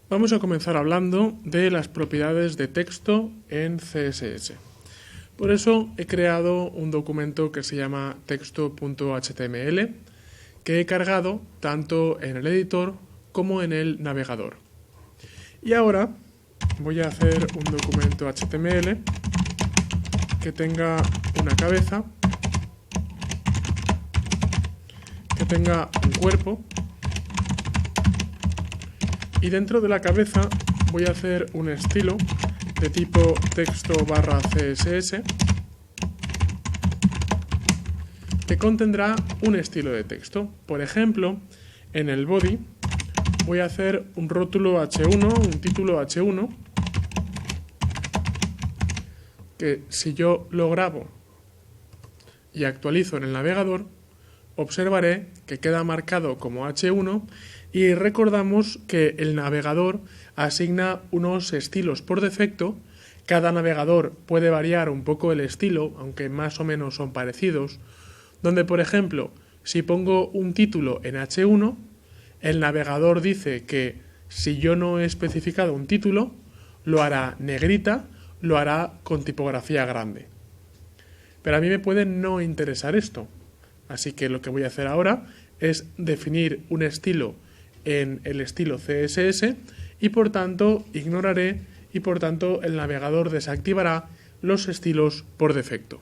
Vamos a comenzar hablando de las propiedades de texto en CSS. Por eso he creado un documento que se llama texto.html que he cargado tanto en el editor como en el navegador. Y ahora voy a hacer un documento HTML que tenga una cabeza, que tenga un cuerpo, y dentro de la cabeza voy a hacer un estilo de tipo texto/CSS que contendrá un estilo de texto. Por ejemplo, en el body voy a hacer un rótulo H1, un título H1, que si yo lo grabo y actualizo en el navegador, observaré que queda marcado como H1 y recordamos que el navegador asigna unos estilos por defecto. Cada navegador puede variar un poco el estilo, aunque más o menos son parecidos, donde por ejemplo, si pongo un título en H1, el navegador dice que si yo no he especificado un título, lo hará negrita, lo hará con tipografía grande. Pero a mí me puede no interesar esto. Así que lo que voy a hacer ahora es definir un estilo en el estilo CSS y por tanto ignoraré y por tanto el navegador desactivará los estilos por defecto.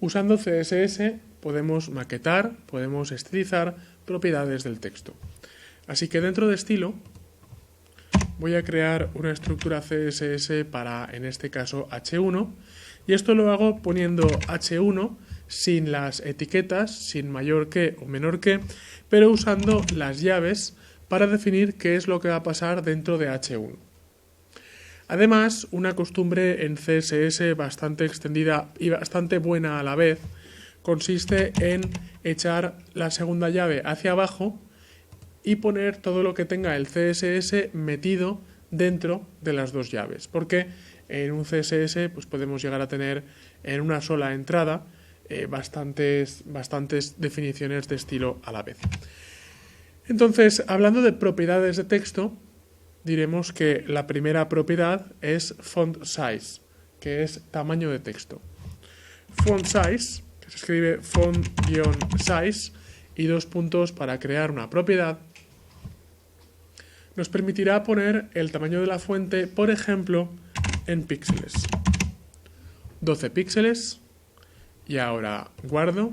Usando CSS podemos maquetar, podemos estilizar propiedades del texto. Así que dentro de estilo voy a crear una estructura CSS para, en este caso, H1, y esto lo hago poniendo H1 sin las etiquetas, sin mayor que o menor que, pero usando las llaves para definir qué es lo que va a pasar dentro de H1. Además, una costumbre en CSS bastante extendida y bastante buena a la vez consiste en echar la segunda llave hacia abajo y poner todo lo que tenga el CSS metido dentro de las dos llaves, porque en un CSS pues podemos llegar a tener en una sola entrada bastantes definiciones de estilo a la vez. Entonces, hablando de propiedades de texto, diremos que la primera propiedad es font size, que es tamaño de texto. Font size, que se escribe font-size, y dos puntos para crear una propiedad, nos permitirá poner el tamaño de la fuente, por ejemplo, en píxeles. 12 píxeles, y ahora guardo,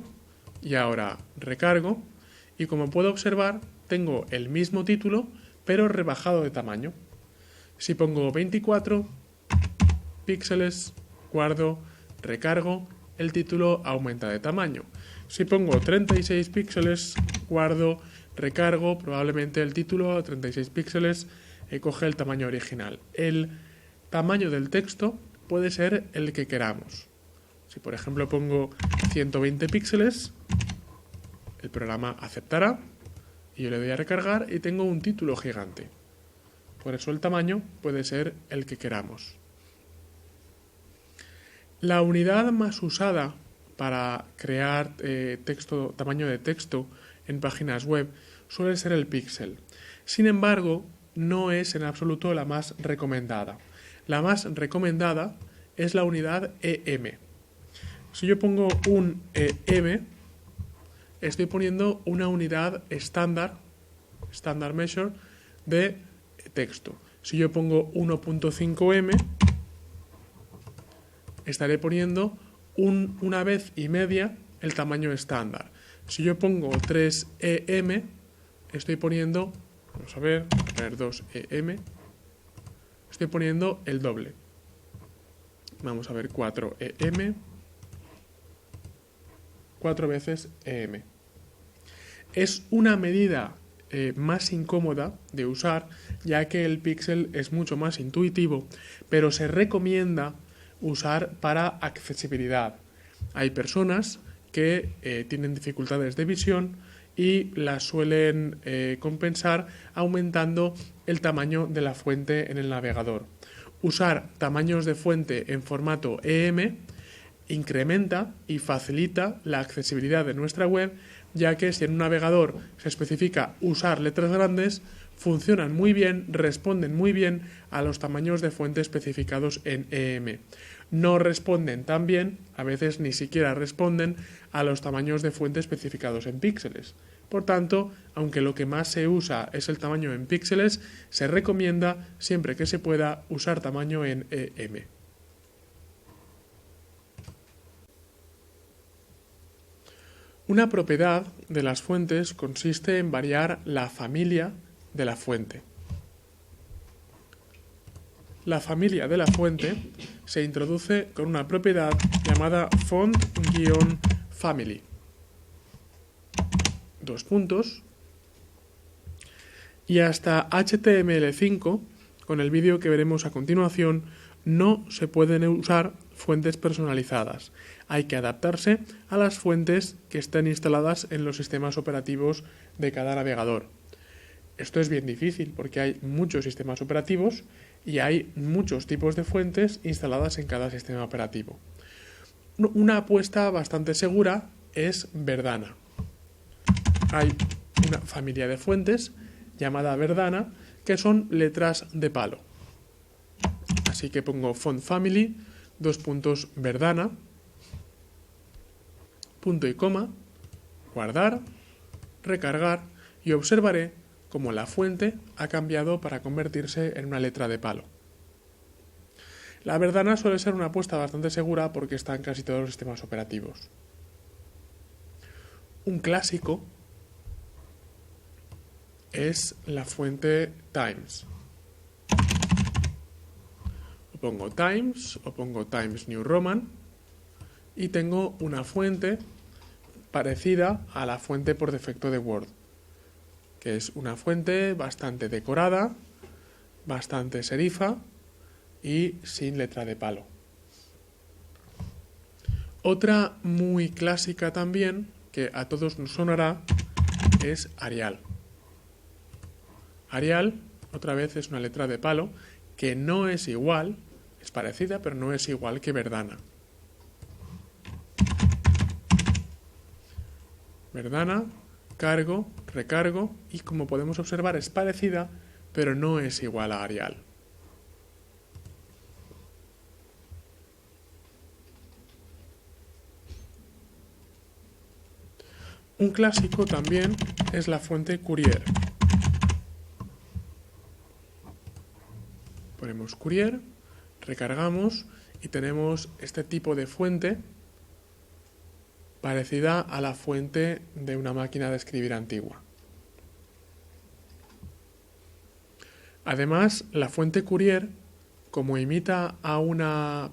y ahora recargo, y como puedo observar, tengo el mismo título, pero rebajado de tamaño. Si pongo 24 píxeles, guardo, recargo, el título aumenta de tamaño. Si pongo 36 píxeles, guardo, recargo, probablemente el título a 36 píxeles coge el tamaño original. El tamaño del texto puede ser el que queramos. Si por ejemplo pongo 120 píxeles, el programa aceptará y yo le doy a recargar y tengo un título gigante. Por eso el tamaño puede ser el que queramos. La unidad más usada para crear tamaño de texto en páginas web suele ser el píxel. Sin embargo, no es en absoluto la más recomendada. La más recomendada es la unidad EM. Si yo pongo un EM, estoy poniendo una unidad estándar, standard measure, de texto. Si yo pongo 1.5M, estaré poniendo una vez y media el tamaño estándar. Si yo pongo 3EM, estoy poniendo, vamos a ver, 2EM, estoy poniendo el doble. Vamos a ver, 4EM, 4 veces EM. Es una medida más incómoda de usar, ya que el píxel es mucho más intuitivo, pero se recomienda usar para accesibilidad. Hay personas que tienen dificultades de visión y las suelen compensar aumentando el tamaño de la fuente en el navegador. Usar tamaños de fuente en formato EM incrementa y facilita la accesibilidad de nuestra web, ya que si en un navegador se especifica usar letras grandes, funcionan muy bien, responden muy bien a los tamaños de fuente especificados en EM. No responden tan bien, a veces ni siquiera responden a los tamaños de fuente especificados en píxeles. Por tanto, aunque lo que más se usa es el tamaño en píxeles, se recomienda, siempre que se pueda, usar tamaño en EM. Una propiedad de las fuentes consiste en variar la familia de la fuente. La familia de la fuente se introduce con una propiedad llamada font-family. Dos puntos. Y hasta HTML5, con el vídeo que veremos a continuación, no se pueden usar fuentes personalizadas. Hay que adaptarse a las fuentes que estén instaladas en los sistemas operativos de cada navegador. Esto es bien difícil porque hay muchos sistemas operativos y hay muchos tipos de fuentes instaladas en cada sistema operativo. Una apuesta bastante segura es Verdana. Hay una familia de fuentes llamada Verdana que son letras de palo. Así que pongo font family, dos puntos Verdana, punto y coma, guardar, recargar y observaré cómo la fuente ha cambiado para convertirse en una letra de palo. La Verdana suele ser una apuesta bastante segura porque está en casi todos los sistemas operativos. Un clásico es la fuente Times. O pongo Times o pongo Times New Roman y tengo una fuente parecida a la fuente por defecto de Word, que es una fuente bastante decorada, bastante serifa y sin letra de palo. Otra muy clásica también, que a todos nos sonará, es Arial. Arial, otra vez, es una letra de palo que no es igual, es parecida, pero no es igual que Verdana. Verdana, cargo, recargo y, como podemos observar, es parecida, pero no es igual a Arial. Un clásico también es la fuente Courier. Ponemos Courier, recargamos y tenemos este tipo de fuente parecida a la fuente de una máquina de escribir antigua. Además, la fuente Courier, como imita a una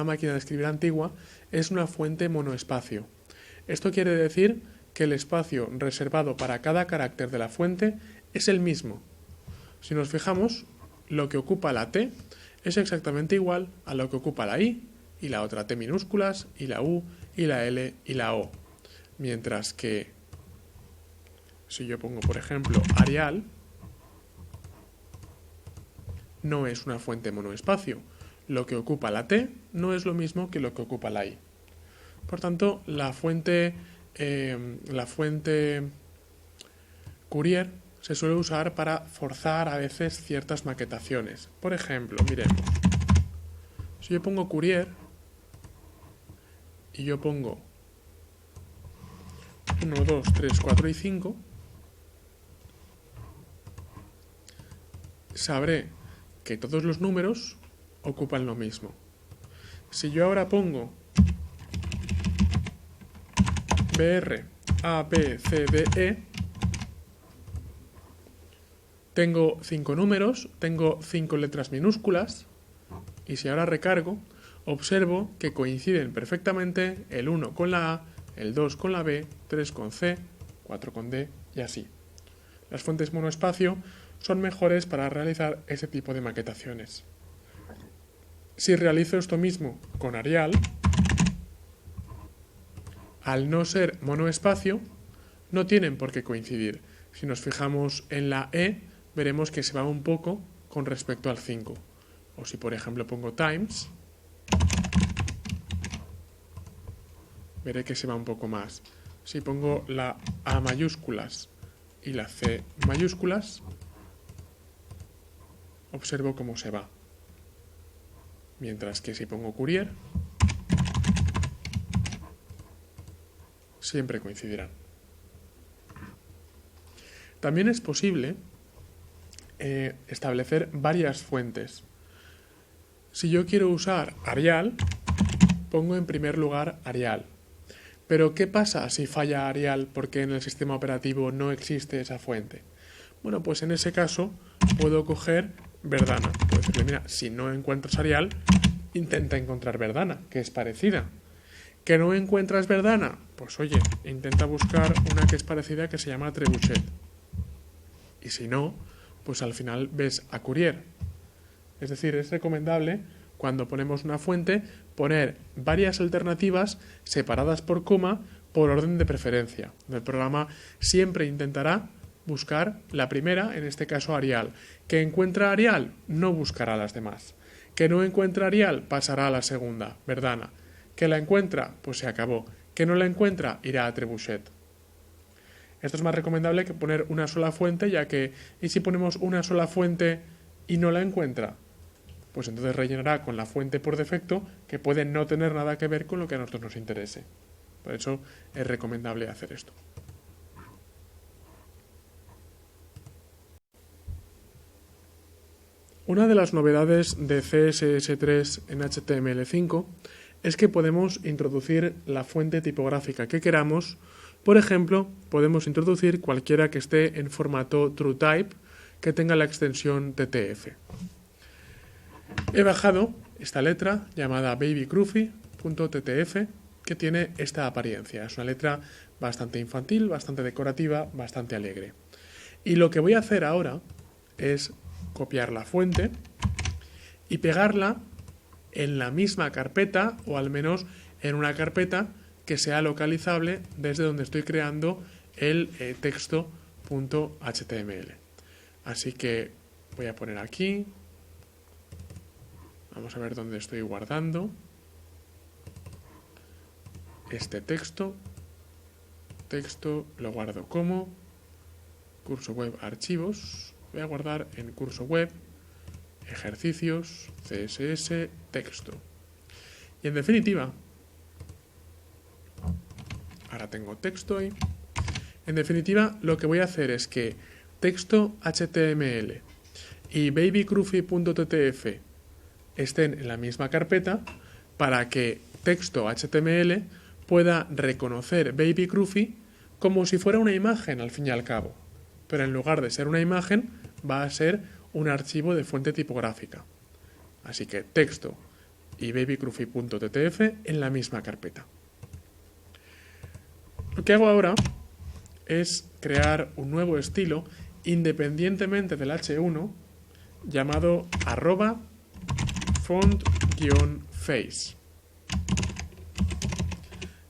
máquina de escribir antigua, es una fuente monoespacio. Esto quiere decir que el espacio reservado para cada carácter de la fuente es el mismo. Si nos fijamos, lo que ocupa la T es exactamente igual a lo que ocupa la I y la otra T minúsculas y la U y la L y la O. Mientras que si yo pongo, por ejemplo, Arial, no es una fuente monoespacio. Lo que ocupa la T no es lo mismo que lo que ocupa la I. Por tanto, la fuente Courier se suele usar para forzar a veces ciertas maquetaciones. Por ejemplo, miremos. Si yo pongo Courier y yo pongo 1, 2, 3, 4 y 5, sabré que todos los números ocupan lo mismo. Si yo ahora pongo BR, A, B, C, D, E, tengo 5 números, tengo 5 letras minúsculas, y si ahora recargo, observo que coinciden perfectamente el 1 con la A, el 2 con la B, 3 con C, 4 con D y así. Las fuentes monoespacio son mejores para realizar ese tipo de maquetaciones. Si realizo esto mismo con Arial, al no ser monoespacio, no tienen por qué coincidir. Si nos fijamos en la E, veremos que se va un poco con respecto al 5. O si, por ejemplo, pongo Times, veré que se va un poco más. Si pongo la A mayúsculas y la C mayúsculas, observo cómo se va. Mientras que si pongo Courier, siempre coincidirán. También es posible establecer varias fuentes. Si yo quiero usar Arial, pongo en primer lugar Arial. Pero ¿qué pasa si falla Arial porque en el sistema operativo no existe esa fuente? Bueno, pues en ese caso puedo coger Verdana. Puedo decirle, mira, si no encuentras Arial, intenta encontrar Verdana, que es parecida. ¿Que no encuentras Verdana? Pues oye, intenta buscar una que es parecida que se llama Trebuchet. Y si no, pues al final ves a Courier. Es decir, es recomendable, cuando ponemos una fuente, poner varias alternativas separadas por coma por orden de preferencia. El programa siempre intentará buscar la primera, en este caso Arial. ¿Que encuentra Arial? No buscará las demás. ¿Que no encuentra Arial? Pasará a la segunda, Verdana. ¿Que la encuentra? Pues se acabó. ¿Que no la encuentra? Irá a Trebuchet. Esto es más recomendable que poner una sola fuente, ya que, ¿y si ponemos una sola fuente y no la encuentra? Pues entonces rellenará con la fuente por defecto, que puede no tener nada que ver con lo que a nosotros nos interese. Por eso es recomendable hacer esto. Una de las novedades de CSS3 en HTML5 es que podemos introducir la fuente tipográfica que queramos. Por ejemplo, podemos introducir cualquiera que esté en formato TrueType que tenga la extensión TTF. He bajado esta letra llamada babycruffy.ttf que tiene esta apariencia. Es una letra bastante infantil, bastante decorativa, bastante alegre. Y lo que voy a hacer ahora es copiar la fuente y pegarla en la misma carpeta, o al menos en una carpeta que sea localizable desde donde estoy creando el texto.html. Así que voy a poner aquí. Vamos a ver dónde estoy guardando este texto. Texto lo guardo como curso web archivos. Voy a guardar en curso web, ejercicios, CSS, texto. Y en definitiva, ahora tengo texto ahí. En definitiva, lo que voy a hacer es que texto HTML y babycruffy.ttf estén en la misma carpeta para que texto HTML pueda reconocer babycruffy como si fuera una imagen al fin y al cabo. Pero en lugar de ser una imagen, va a ser un archivo de fuente tipográfica. Así que texto y babycruffy.ttf en la misma carpeta. Lo que hago ahora es crear un nuevo estilo independientemente del H1 llamado @font-face.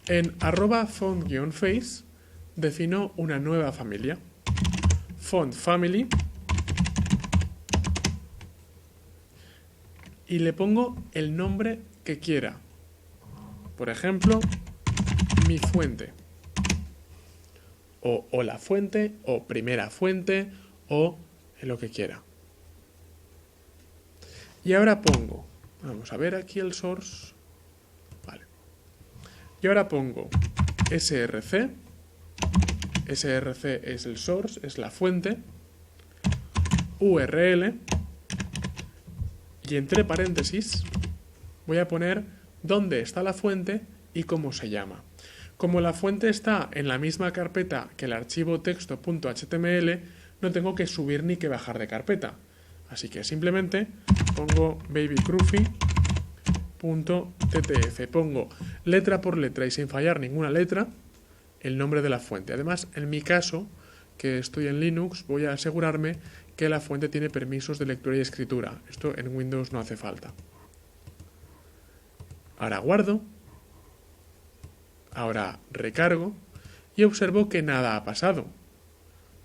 En @font-face defino una nueva familia, font family, y le pongo el nombre que quiera. Por ejemplo, mi fuente, o la fuente, o primera fuente, o lo que quiera. Y ahora pongo, vamos a ver aquí el source, vale. Y ahora pongo src, src es el source, es la fuente, url, y entre paréntesis voy a poner dónde está la fuente y cómo se llama. Como la fuente está en la misma carpeta que el archivo texto.html, no tengo que subir ni que bajar de carpeta. Así que simplemente pongo babycruffy.ttf. Pongo letra por letra y sin fallar ninguna letra el nombre de la fuente. Además, en mi caso, que estoy en Linux, voy a asegurarme que la fuente tiene permisos de lectura y escritura. Esto en Windows no hace falta. Ahora guardo. Ahora recargo y observo que nada ha pasado.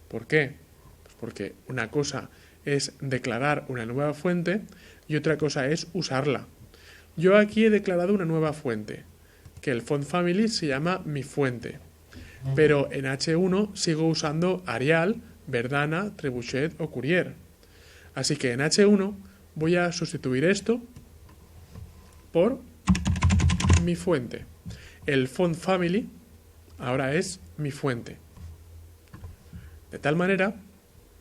¿Por qué? Pues porque una cosa es declarar una nueva fuente y otra cosa es usarla. Yo aquí he declarado una nueva fuente, que el font family se llama mi fuente, pero en H1 sigo usando Arial, Verdana, Trebuchet o Courier. Así que en H1 voy a sustituir esto por mi fuente. El font family ahora es mi fuente. De tal manera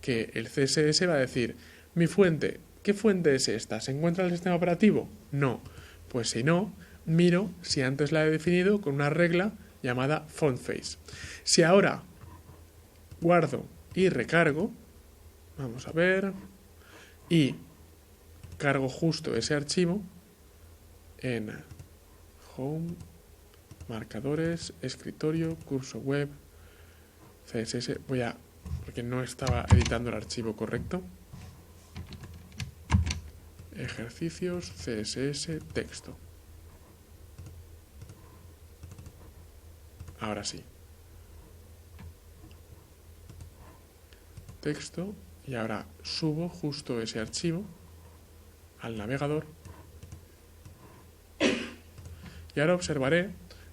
que el CSS va a decir, mi fuente, ¿qué fuente es esta? ¿Se encuentra en el sistema operativo? No. Pues si no, miro si antes la he definido con una regla llamada fontface. Si ahora guardo y recargo, vamos a ver, y cargo justo ese archivo en Home, Marcadores, Escritorio, Curso Web, CSS, porque no estaba editando el archivo correcto, ejercicios, CSS, texto. Ahora sí. Texto, y ahora subo justo ese archivo al navegador. Y ahora observaré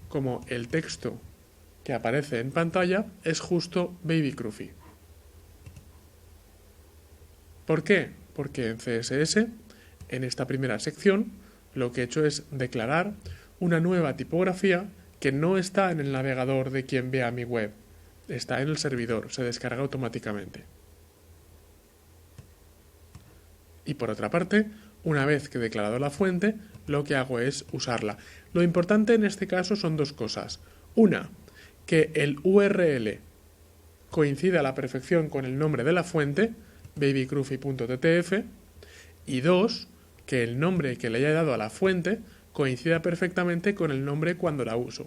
como el texto que aparece en pantalla es justo Baby Cruffy. ¿Por qué? Porque en CSS, en esta primera sección, lo que he hecho es declarar una nueva tipografía que no está en el navegador de quien vea mi web. Está en el servidor, se descarga automáticamente. Y por otra parte, una vez que he declarado la fuente, lo que hago es usarla. Lo importante en este caso son dos cosas. Una, que el URL coincida a la perfección con el nombre de la fuente, babycruffy.ttf, y dos, que el nombre que le haya dado a la fuente coincida perfectamente con el nombre cuando la uso.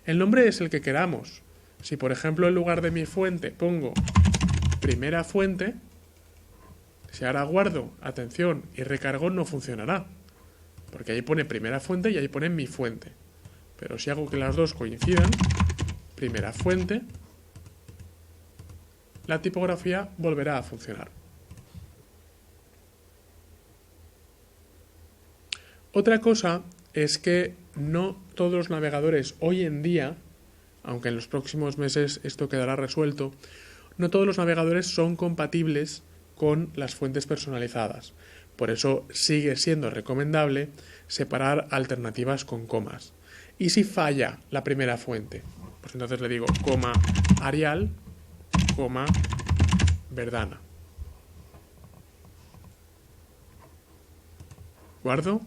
El nombre es el que queramos. Si por ejemplo en lugar de mi fuente pongo primera fuente, si ahora guardo, atención, y recargo no funcionará. Porque ahí pone primera fuente y ahí pone mi fuente. Pero si hago que las dos coincidan, primera fuente, la tipografía volverá a funcionar. Otra cosa es que no todos los navegadores hoy en día, aunque en los próximos meses esto quedará resuelto, no todos los navegadores son compatibles con las fuentes personalizadas. Por eso sigue siendo recomendable separar alternativas con comas. Y si falla la primera fuente, pues entonces le digo coma Arial, coma Verdana. Guardo,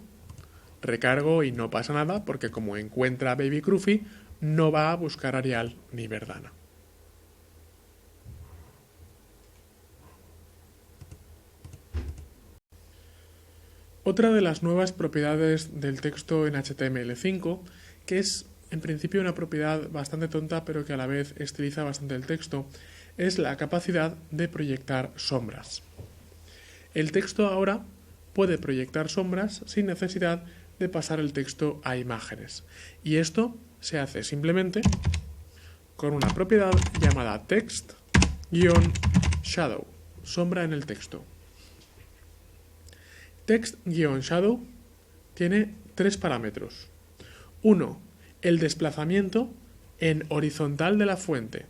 recargo y no pasa nada porque como encuentra Baby Cruffy no va a buscar Arial ni Verdana. Otra de las nuevas propiedades del texto en HTML5, que es en principio una propiedad bastante tonta pero que a la vez estiliza bastante el texto, es la capacidad de proyectar sombras. El texto ahora puede proyectar sombras sin necesidad de pasar el texto a imágenes. Y esto se hace simplemente con una propiedad llamada text-shadow, sombra en el texto. Text-shadow tiene tres parámetros. Uno, el desplazamiento en horizontal de la fuente.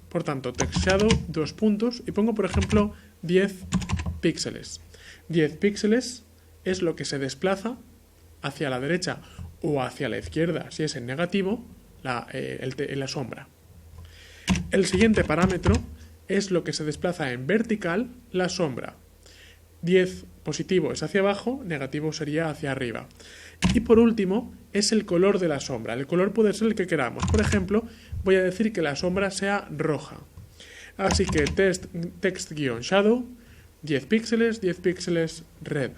Por tanto, text-shadow, 2 puntos, y pongo, por ejemplo, 10 píxeles. 10 píxeles es lo que se desplaza hacia la derecha o hacia la izquierda, si es en negativo, la sombra. El siguiente parámetro es lo que se desplaza en vertical, la sombra. 10 positivo es hacia abajo, negativo sería hacia arriba. Y por último, es el color de la sombra. El color puede ser el que queramos. Por ejemplo, voy a decir que la sombra sea roja. Así que text-shadow, 10 píxeles, red.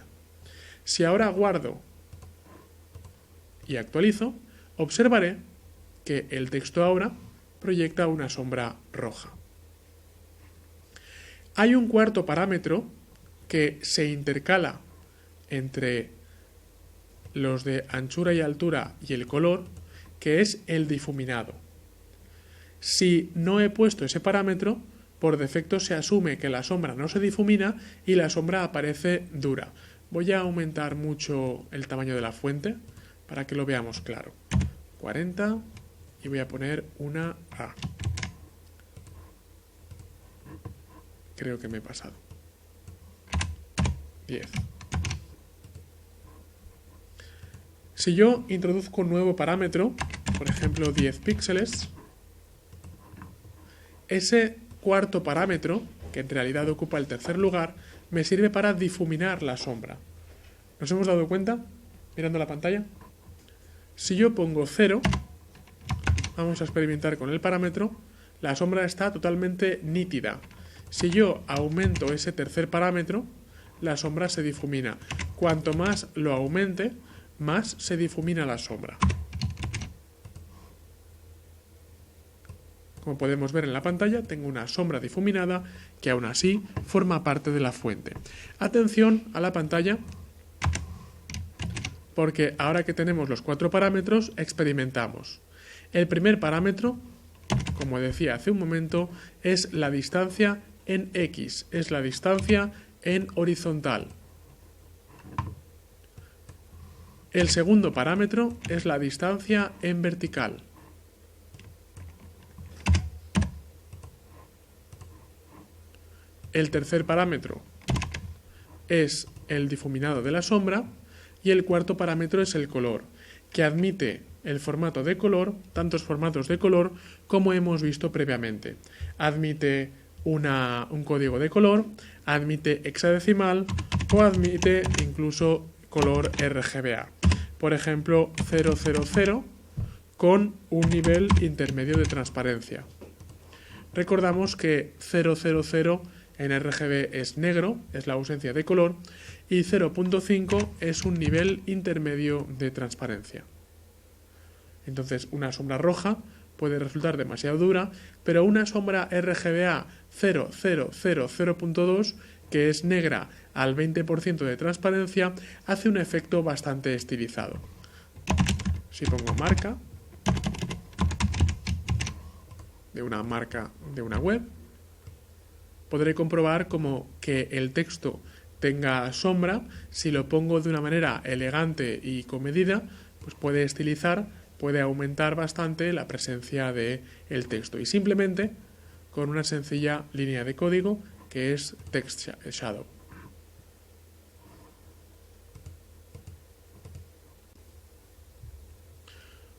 Si ahora guardo y actualizo, observaré que el texto ahora proyecta una sombra roja. Hay un cuarto parámetro que se intercala entre los de anchura y altura y el color, que es el difuminado. Si no he puesto ese parámetro, por defecto se asume que la sombra no se difumina y la sombra aparece dura. Voy a aumentar mucho el tamaño de la fuente para que lo veamos claro. 40 y voy a poner una A. Creo que me he pasado. 10. Si yo introduzco un nuevo parámetro, por ejemplo 10 píxeles, ese cuarto parámetro, que en realidad ocupa el tercer lugar, me sirve para difuminar la sombra. ¿Nos hemos dado cuenta? Mirando la pantalla. Si yo pongo 0, vamos a experimentar con el parámetro, la sombra está totalmente nítida. Si yo aumento ese tercer parámetro, la sombra se difumina. Cuanto más lo aumente, más se difumina la sombra. Como podemos ver en la pantalla, tengo una sombra difuminada que aún así forma parte de la fuente. Atención a la pantalla, porque ahora que tenemos los 4 parámetros, experimentamos. El primer parámetro, como decía hace un momento, es la distancia en X, es la distancia en horizontal. El segundo parámetro es la distancia en vertical. El tercer parámetro es el difuminado de la sombra y el cuarto parámetro es el color, que admite el formato de color, tantos formatos de color como hemos visto previamente. Admite un código de color, admite hexadecimal o admite incluso color RGBA. Por ejemplo, 000 con un nivel intermedio de transparencia. Recordamos que 000 en RGB es negro, es la ausencia de color, y 0.5 es un nivel intermedio de transparencia. Entonces, una sombra roja puede resultar demasiado dura, pero una sombra RGBA 0.2, que es negra al 20% de transparencia, hace un efecto bastante estilizado. Si pongo marca de una web, podré comprobar como que el texto tenga sombra. Si lo pongo de una manera elegante y comedida, pues puede estilizar, puede aumentar bastante la presencia del texto. Y simplemente con una sencilla línea de código que es Text Shadow.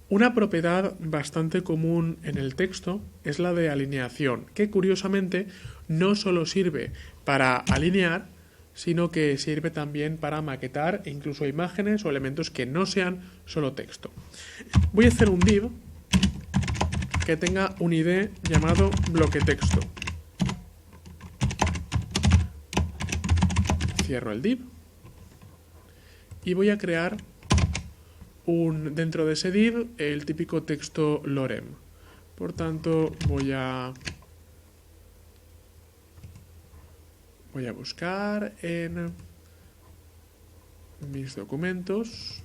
Una propiedad bastante común en el texto es la de alineación, que curiosamente no solo sirve para alinear, sino que sirve también para maquetar incluso imágenes o elementos que no sean solo texto. Voy a hacer un div que tenga un ID llamado bloque texto. Cierro el div y voy a crear dentro de ese div el típico texto lorem. Por tanto, voy a buscar en mis documentos,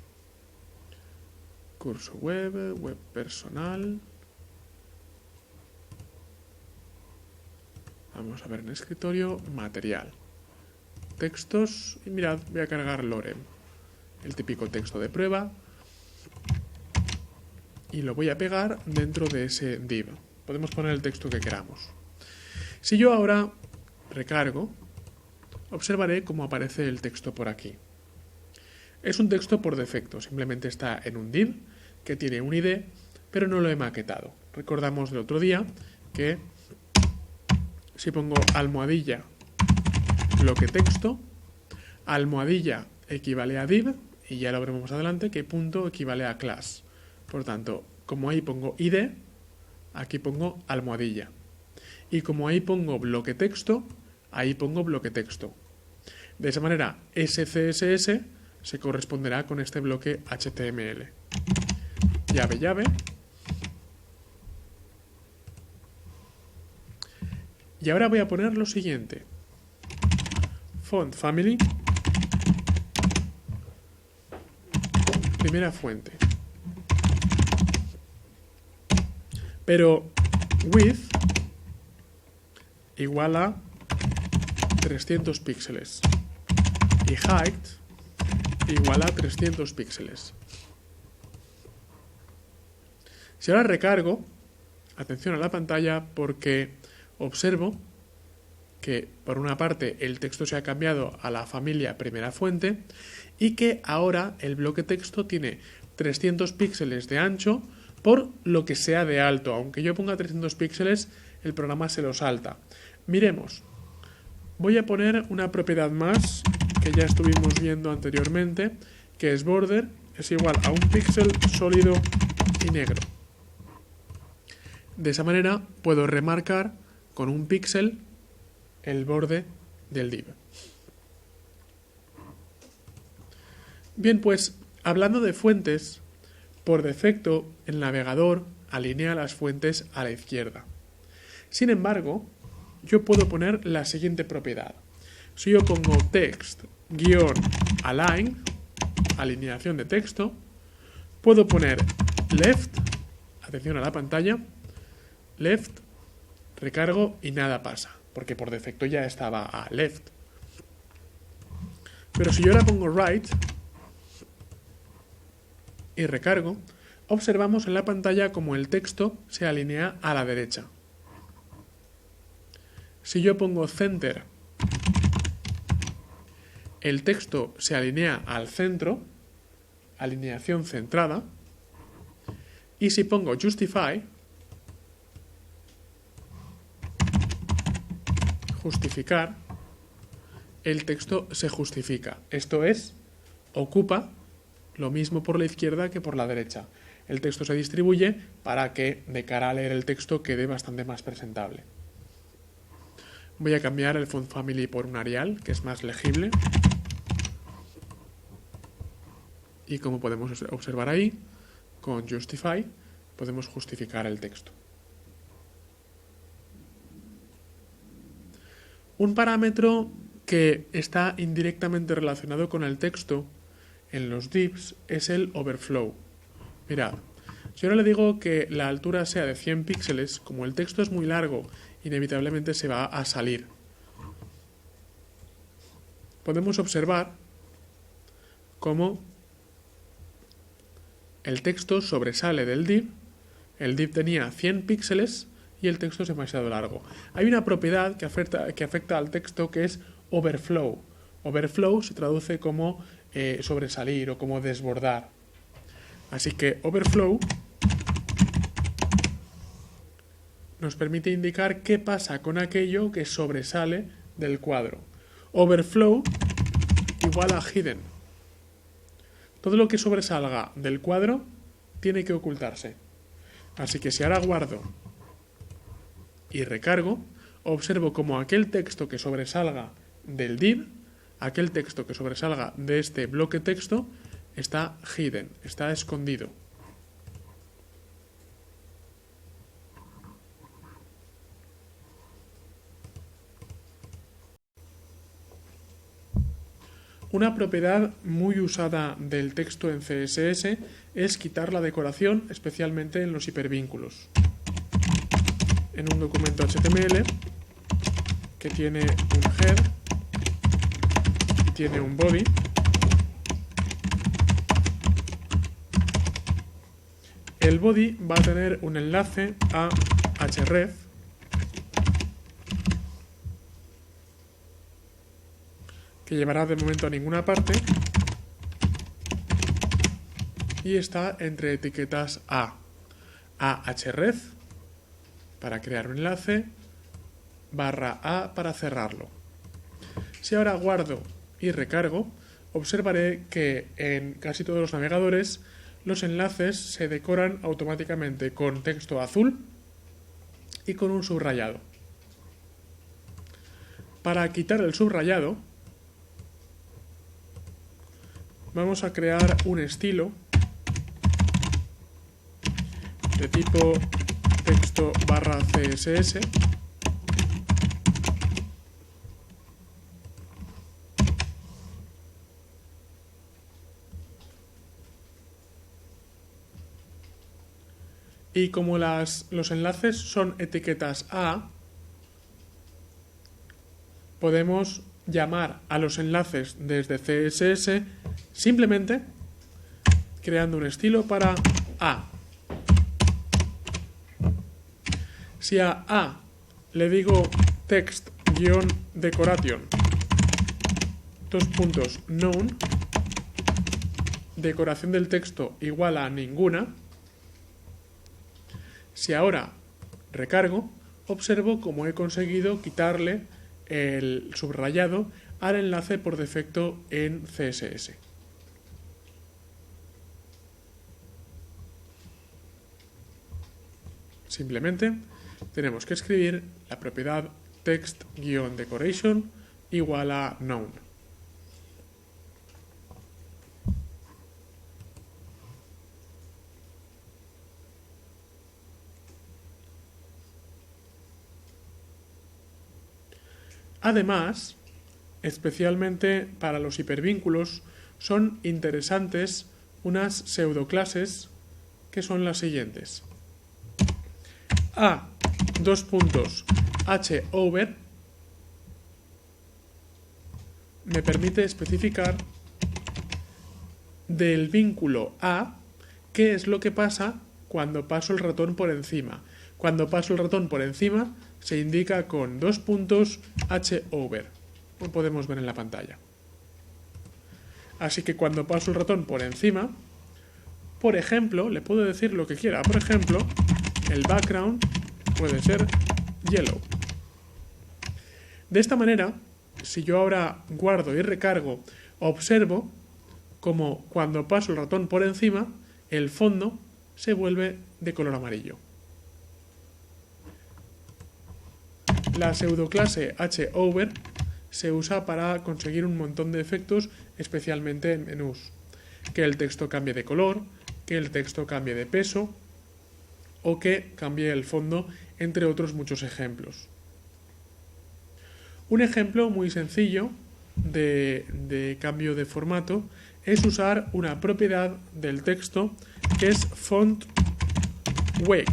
curso web, web personal. Vamos a ver en escritorio, material, textos y mirad, voy a cargar lorem, el típico texto de prueba. Y lo voy a pegar dentro de ese div. Podemos poner el texto que queramos. Si yo ahora recargo, observaré cómo aparece el texto por aquí. Es un texto por defecto, simplemente está en un div que tiene un ID, pero no lo he maquetado. Recordamos del otro día que si pongo almohadilla bloque texto, almohadilla equivale a div, y ya lo veremos más adelante que punto equivale a class. Por tanto, como ahí pongo ID, aquí pongo almohadilla. Y como ahí pongo bloque texto, ahí pongo bloque texto. De esa manera, SCSS se corresponderá con este bloque HTML. Llave. Y ahora voy a poner lo siguiente. Font family. Primera fuente. Pero width igual a 300 píxeles y height igual a 300 píxeles. Si ahora recargo, atención a la pantalla porque observo que por una parte el texto se ha cambiado a la familia primera fuente y que ahora el bloque texto tiene 300 píxeles de ancho por lo que sea de alto. Aunque yo ponga 300 píxeles, el programa se lo salta. Miremos. Voy a poner una propiedad más que ya estuvimos viendo anteriormente, que es border, es igual a un píxel sólido y negro. De esa manera puedo remarcar con un píxel el borde del div. Bien, pues hablando de fuentes, por defecto el navegador alinea las fuentes a la izquierda. Sin embargo, yo puedo poner la siguiente propiedad. Si yo pongo text-align, alineación de texto, puedo poner left, atención a la pantalla, left, recargo y nada pasa, porque por defecto ya estaba a left. Pero si yo ahora pongo right y recargo, observamos en la pantalla como el texto se alinea a la derecha. Si yo pongo center, el texto se alinea al centro, alineación centrada, y si pongo justify, justificar, el texto se justifica. Esto es, ocupa lo mismo por la izquierda que por la derecha. El texto se distribuye para que de cara a leer el texto quede bastante más presentable. Voy a cambiar el font family por un Arial, que es más legible. Y como podemos observar ahí, con justify podemos justificar el texto. Un parámetro que está indirectamente relacionado con el texto en los divs es el overflow. Mirad, si ahora le digo que la altura sea de 100 píxeles, como el texto es muy largo, inevitablemente se va a salir. Podemos observar cómo el texto sobresale del div. El div tenía 100 píxeles y el texto es demasiado largo. Hay una propiedad que afecta al texto que es overflow. Overflow se traduce como sobresalir o como desbordar. Así que overflow nos permite indicar qué pasa con aquello que sobresale del cuadro. Overflow igual a hidden. Todo lo que sobresalga del cuadro tiene que ocultarse. Así que si ahora guardo y recargo, observo como aquel texto que sobresalga del div, aquel texto que sobresalga de este bloque texto, está hidden, está escondido. Una propiedad muy usada del texto en CSS es quitar la decoración, especialmente en los hipervínculos. En un documento HTML que tiene un head y tiene un body, el body va a tener un enlace a href que llevará de momento a ninguna parte y está entre etiquetas a href para crear un enlace, /a para cerrarlo. Si ahora guardo y recargo, observaré que en casi todos los navegadores los enlaces se decoran automáticamente con texto azul y con un subrayado. Para quitar el subrayado, vamos a crear un estilo de tipo texto /css y como los enlaces son etiquetas A, podemos llamar a los enlaces desde CSS simplemente creando un estilo para A. Si a A le digo text-decoration, none, decoración del texto igual a ninguna, si ahora recargo, observo cómo he conseguido quitarle el subrayado al enlace por defecto en CSS. Simplemente tenemos que escribir la propiedad text-decoration igual a none. Además, especialmente para los hipervínculos, son interesantes unas pseudoclases que son las siguientes. h-over me permite especificar del vínculo a qué es lo que pasa cuando paso el ratón por encima. Cuando paso el ratón por encima se indica con h-over, como podemos ver en la pantalla. Así que cuando paso el ratón por encima, por ejemplo, le puedo decir lo que quiera. Por ejemplo, el background puede ser yellow. De esta manera, si yo ahora guardo y recargo, observo como cuando paso el ratón por encima, el fondo se vuelve de color amarillo. La pseudoclase h-over se usa para conseguir un montón de efectos, especialmente en menús. Que el texto cambie de color, que el texto cambie de peso o que cambie el fondo, entre otros muchos ejemplos. Un ejemplo muy sencillo de cambio de formato es usar una propiedad del texto que es font weight.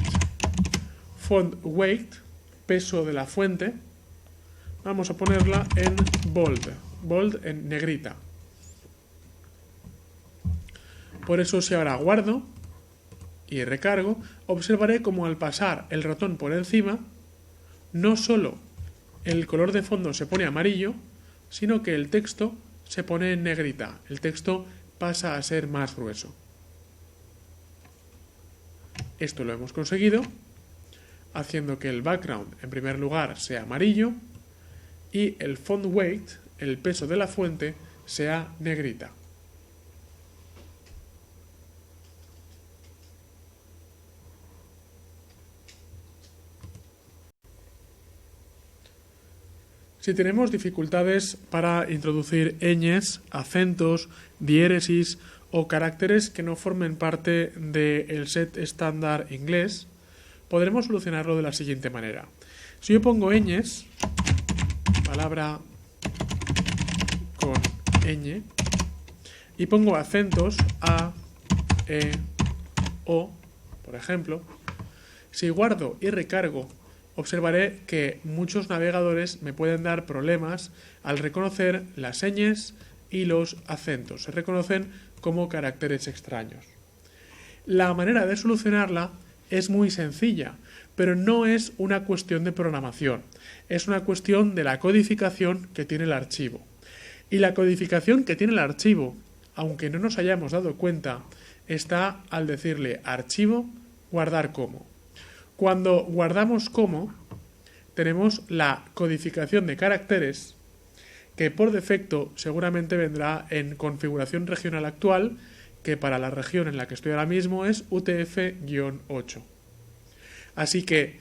Font weight, peso de la fuente, vamos a ponerla en bold en negrita. Por eso si ahora guardo y recargo, observaré como al pasar el ratón por encima, no solo el color de fondo se pone amarillo, sino que el texto se pone en negrita. El texto pasa a ser más grueso. Esto lo hemos conseguido haciendo que el background en primer lugar sea amarillo y el font weight, el peso de la fuente, sea negrita. Si tenemos dificultades para introducir ñes, acentos, diéresis o caracteres que no formen parte del set estándar inglés, podremos solucionarlo de la siguiente manera. Si yo pongo ñes, palabra con ñ, y pongo acentos a, e, o, por ejemplo, si guardo y recargo, observaré que muchos navegadores me pueden dar problemas al reconocer las ñes y los acentos. Se reconocen como caracteres extraños. La manera de solucionarla es muy sencilla, pero no es una cuestión de programación. Es una cuestión de la codificación que tiene el archivo. Y la codificación que tiene el archivo, aunque no nos hayamos dado cuenta, está al decirle archivo, guardar como. Cuando guardamos como, tenemos la codificación de caracteres que por defecto seguramente vendrá en configuración regional actual, que para la región en la que estoy ahora mismo es UTF-8. Así que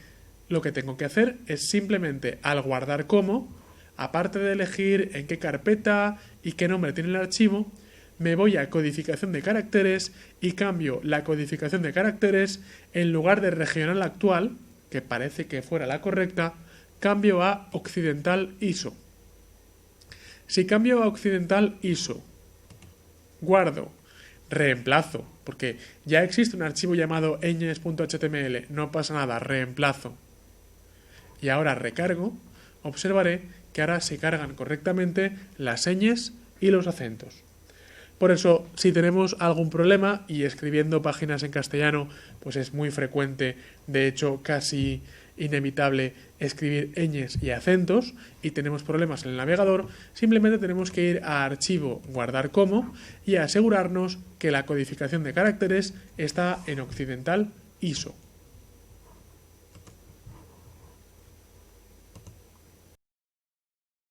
lo que tengo que hacer es simplemente al guardar como, aparte de elegir en qué carpeta y qué nombre tiene el archivo, me voy a codificación de caracteres y cambio la codificación de caracteres en lugar de regional actual, que parece que fuera la correcta, cambio a occidental ISO. Si cambio a occidental ISO, guardo, reemplazo, porque ya existe un archivo llamado ñes.html, no pasa nada, reemplazo. Y ahora recargo, observaré que ahora se cargan correctamente las ñes y los acentos. Por eso, si tenemos algún problema, y escribiendo páginas en castellano, pues es muy frecuente, de hecho casi inevitable escribir ñes y acentos y tenemos problemas en el navegador, simplemente tenemos que ir a Archivo, Guardar como y asegurarnos que la codificación de caracteres está en occidental ISO.